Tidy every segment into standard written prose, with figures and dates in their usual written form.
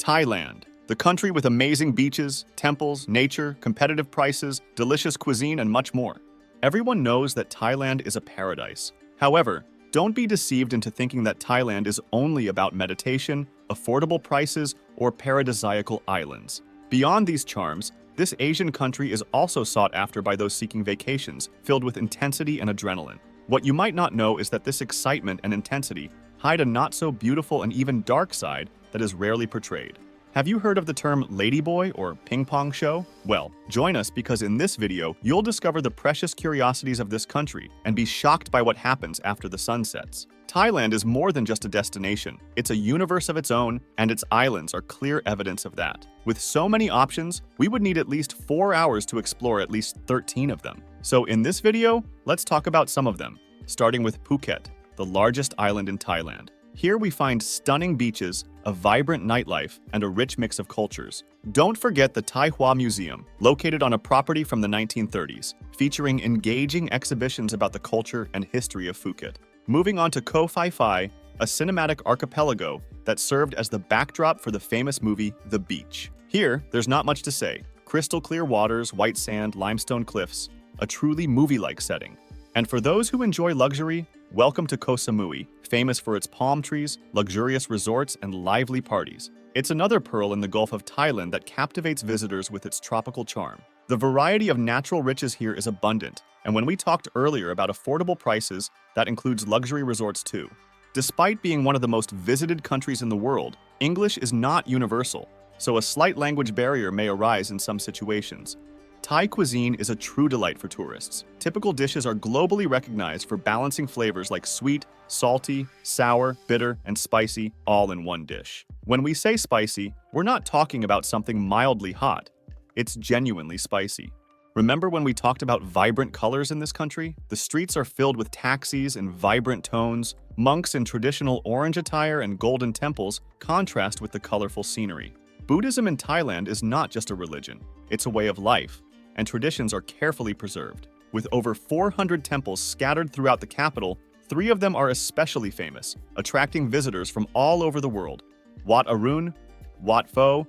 Thailand, the country with amazing beaches, temples, nature, competitive prices, delicious cuisine, and much more. Everyone knows that Thailand is a paradise. However, don't be deceived into thinking that Thailand is only about meditation, affordable prices, or paradisiacal islands. Beyond these charms, this Asian country is also sought after by those seeking vacations filled with intensity and adrenaline. What you might not know is that this excitement and intensity hide a not-so-beautiful and even dark side that is rarely portrayed. Have you heard of the term ladyboy or ping pong show? Well, join us because in this video, you'll discover the precious curiosities of this country and be shocked by what happens after the sun sets. Thailand is more than just a destination. It's a universe of its own, and its islands are clear evidence of that. With so many options, we would need at least 4 hours to explore at least 13 of them. So in this video, let's talk about some of them, starting with Phuket, the largest island in Thailand. Here we find stunning beaches, a vibrant nightlife, and a rich mix of cultures. Don't forget the Tai Hua Museum, located on a property from the 1930s, featuring engaging exhibitions about the culture and history of Phuket. Moving on to Koh Phi Phi, a cinematic archipelago that served as the backdrop for the famous movie The Beach. Here, there's not much to say. Crystal clear waters, white sand, limestone cliffs, a truly movie-like setting. And for those who enjoy luxury, welcome to Koh Samui, famous for its palm trees, luxurious resorts, and lively parties. It's another pearl in the Gulf of Thailand that captivates visitors with its tropical charm. The variety of natural riches here is abundant, and when we talked earlier about affordable prices, that includes luxury resorts too. Despite being one of the most visited countries in the world, English is not universal, so a slight language barrier may arise in some situations. Thai cuisine is a true delight for tourists. Typical dishes are globally recognized for balancing flavors like sweet, salty, sour, bitter, and spicy, all in one dish. When we say spicy, we're not talking about something mildly hot. It's genuinely spicy. Remember when we talked about vibrant colors in this country? The streets are filled with taxis in vibrant tones, monks in traditional orange attire, and golden temples contrast with the colorful scenery. Buddhism in Thailand is not just a religion, it's a way of life, and traditions are carefully preserved. With over 400 temples scattered throughout the capital, 3 of them are especially famous, attracting visitors from all over the world: Wat Arun, Wat Pho,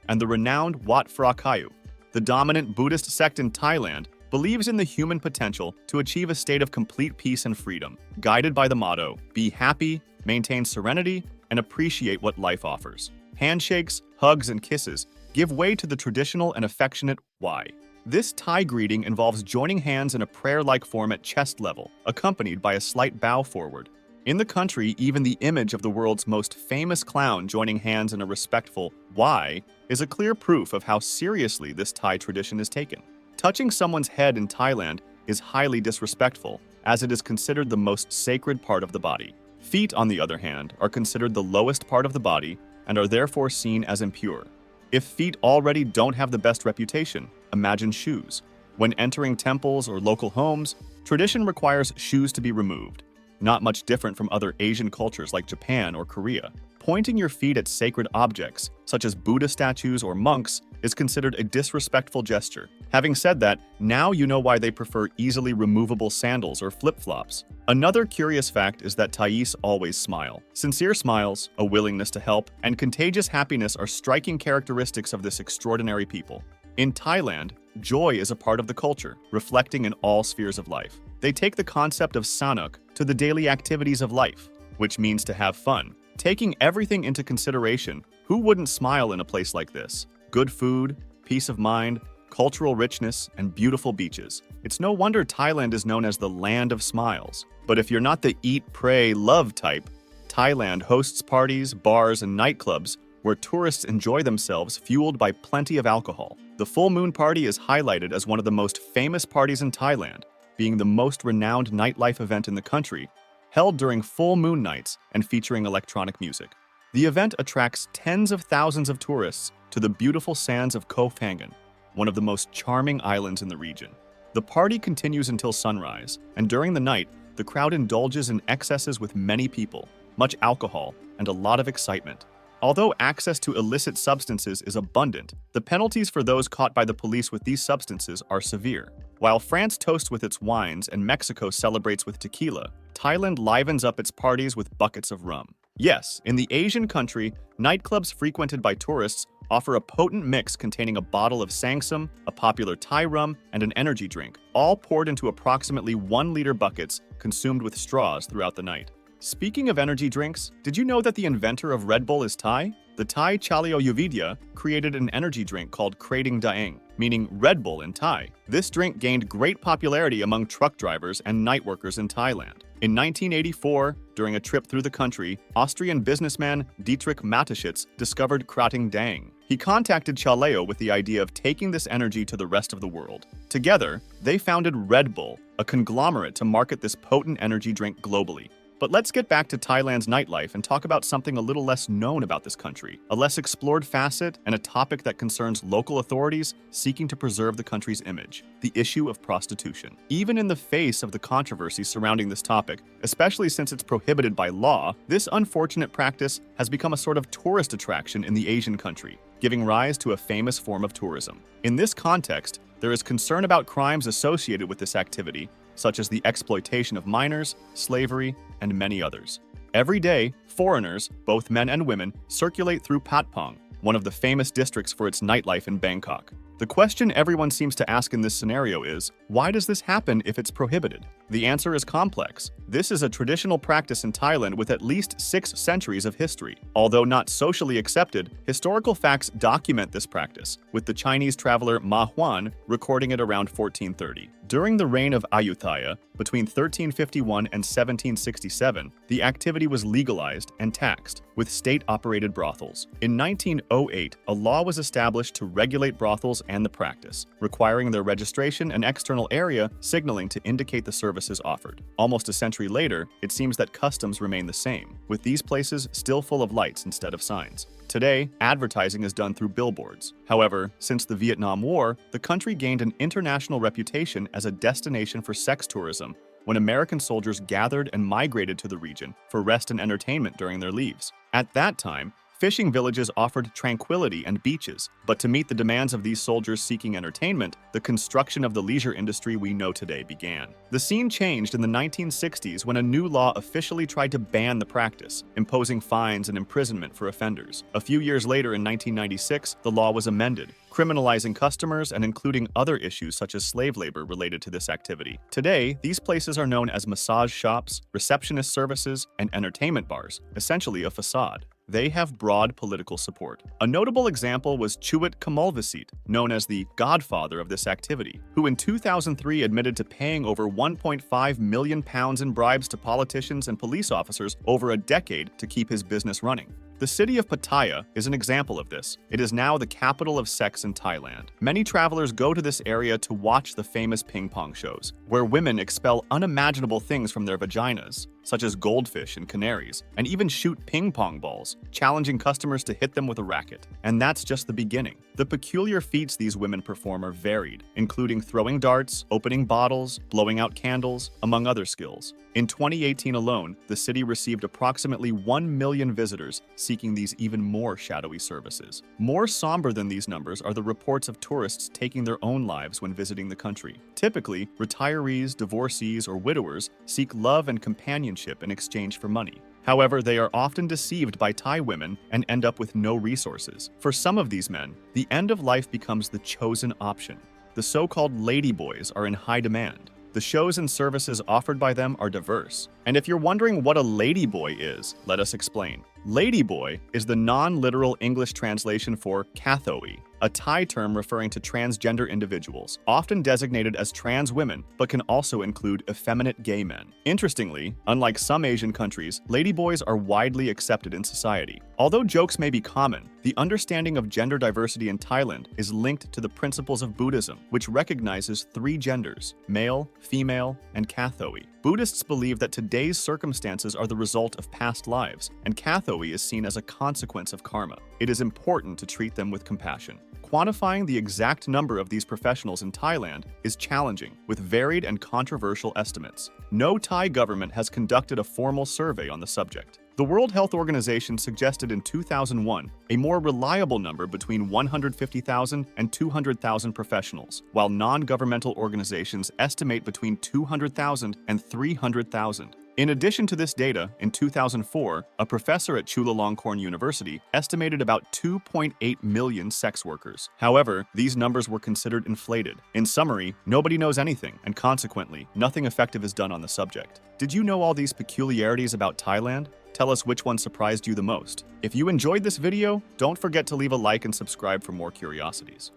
and the renowned Wat Phra Kaew. The dominant Buddhist sect in Thailand believes in the human potential to achieve a state of complete peace and freedom, guided by the motto, "Be happy, maintain serenity, and appreciate what life offers." Handshakes, hugs, and kisses give way to the traditional and affectionate "Why." This Thai greeting involves joining hands in a prayer-like form at chest level, accompanied by a slight bow forward. In the country, even the image of the world's most famous clown joining hands in a respectful "Why" is a clear proof of how seriously this Thai tradition is taken. Touching someone's head in Thailand is highly disrespectful, as it is considered the most sacred part of the body. Feet, on the other hand, are considered the lowest part of the body and are therefore seen as impure. If feet already don't have the best reputation, imagine shoes. When entering temples or local homes, tradition requires shoes to be removed. Not much different from other Asian cultures like Japan or Korea. Pointing your feet at sacred objects, such as Buddha statues or monks, is considered a disrespectful gesture. Having said that, now you know why they prefer easily removable sandals or flip-flops. Another curious fact is that Thais always smile. Sincere smiles, a willingness to help, and contagious happiness are striking characteristics of this extraordinary people. In Thailand, joy is a part of the culture, reflecting in all spheres of life. They take the concept of sanuk to the daily activities of life, which means to have fun. Taking everything into consideration, who wouldn't smile in a place like this? Good food, peace of mind, cultural richness, and beautiful beaches. It's no wonder Thailand is known as the land of smiles. But if you're not the eat, pray, love type, Thailand hosts parties, bars, and nightclubs where tourists enjoy themselves, fueled by plenty of alcohol. The full moon party is highlighted as one of the most famous parties in Thailand, being the most renowned nightlife event in the country, held during full moon nights and featuring electronic music. The event attracts tens of thousands of tourists to the beautiful sands of Koh Phangan, one of the most charming islands in the region. The party continues until sunrise, and during the night, the crowd indulges in excesses with many people, much alcohol, and a lot of excitement. Although access to illicit substances is abundant, the penalties for those caught by the police with these substances are severe. While France toasts with its wines and Mexico celebrates with tequila, Thailand livens up its parties with buckets of rum. Yes, in the Asian country, nightclubs frequented by tourists offer a potent mix containing a bottle of sangsam, a popular Thai rum, and an energy drink, all poured into approximately 1-liter buckets consumed with straws throughout the night. Speaking of energy drinks, did you know that the inventor of Red Bull is Thai? The Thai Chaleo Yuvidya created an energy drink called Krating Daeng, meaning Red Bull in Thai. This drink gained great popularity among truck drivers and night workers in Thailand. In 1984, during a trip through the country, Austrian businessman Dietrich Mateschitz discovered Krating Daeng. He contacted Chaleo with the idea of taking this energy to the rest of the world. Together, they founded Red Bull, a conglomerate to market this potent energy drink globally. But let's get back to Thailand's nightlife and talk about something a little less known about this country, a less explored facet and a topic that concerns local authorities seeking to preserve the country's image: the issue of prostitution. Even in the face of the controversy surrounding this topic, especially since it's prohibited by law, this unfortunate practice has become a sort of tourist attraction in the Asian country, giving rise to a famous form of tourism. In this context, there is concern about crimes associated with this activity, such as the exploitation of minors, slavery, and many others. Every day, foreigners, both men and women, circulate through Patpong, one of the famous districts for its nightlife in Bangkok. The question everyone seems to ask in this scenario is, why does this happen if it's prohibited? The answer is complex. This is a traditional practice in Thailand with at least 6 centuries of history. Although not socially accepted, historical facts document this practice, with the Chinese traveler Ma Huan recording it around 1430. During the reign of Ayutthaya, between 1351 and 1767, the activity was legalized and taxed, with state-operated brothels. In 1908, a law was established to regulate brothels and the practice, requiring their registration and external area signaling to indicate the services offered. Almost a century later, it seems that customs remain the same, with these places still full of lights instead of signs. Today, advertising is done through billboards. However, since the Vietnam War, the country gained an international reputation as a destination for sex tourism when American soldiers gathered and migrated to the region for rest and entertainment during their leaves. At that time, fishing villages offered tranquility and beaches, but to meet the demands of these soldiers seeking entertainment, the construction of the leisure industry we know today began. The scene changed in the 1960s when a new law officially tried to ban the practice, imposing fines and imprisonment for offenders. A few years later, in 1996, the law was amended, criminalizing customers and including other issues such as slave labor related to this activity. Today, these places are known as massage shops, receptionist services, and entertainment bars, essentially a facade. They have broad political support. A notable example was Chuit Kamalvisit, known as the godfather of this activity, who in 2003 admitted to paying over £1.5 million in bribes to politicians and police officers over a decade to keep his business running. The city of Pattaya is an example of this. It is now the capital of sex in Thailand. Many travelers go to this area to watch the famous ping pong shows, where women expel unimaginable things from their vaginas, such as goldfish and canaries, and even shoot ping pong balls, challenging customers to hit them with a racket. And that's just the beginning. The peculiar feats these women perform are varied, including throwing darts, opening bottles, blowing out candles, among other skills. In 2018 alone, the city received approximately 1 million visitors seeking these even more shadowy services. More somber than these numbers are the reports of tourists taking their own lives when visiting the country. Typically, retirees, divorcees, or widowers seek love and companionship in exchange for money. However, they are often deceived by Thai women and end up with no resources. For some of these men, the end of life becomes the chosen option. The so-called ladyboys are in high demand. The shows and services offered by them are diverse. And if you're wondering what a ladyboy is, let us explain. Ladyboy is the non-literal English translation for Kathoi, a Thai term referring to transgender individuals, often designated as trans women, but can also include effeminate gay men. Interestingly, unlike some Asian countries, ladyboys are widely accepted in society. Although jokes may be common, the understanding of gender diversity in Thailand is linked to the principles of Buddhism, which recognizes 3 genders: male, female, and Kathoi. Buddhists believe that today's circumstances are the result of past lives, and Kathoi is seen as a consequence of karma. It is important to treat them with compassion. Quantifying the exact number of these professionals in Thailand is challenging, with varied and controversial estimates. No Thai government has conducted a formal survey on the subject. The World Health Organization suggested in 2001 a more reliable number between 150,000 and 200,000 professionals, while non-governmental organizations estimate between 200,000 and 300,000. In addition to this data, in 2004, a professor at Chulalongkorn University estimated about 2.8 million sex workers. However, these numbers were considered inflated. In summary, nobody knows anything, and consequently, nothing effective is done on the subject. Did you know all these peculiarities about Thailand? Tell us which one surprised you the most. If you enjoyed this video, don't forget to leave a like and subscribe for more curiosities.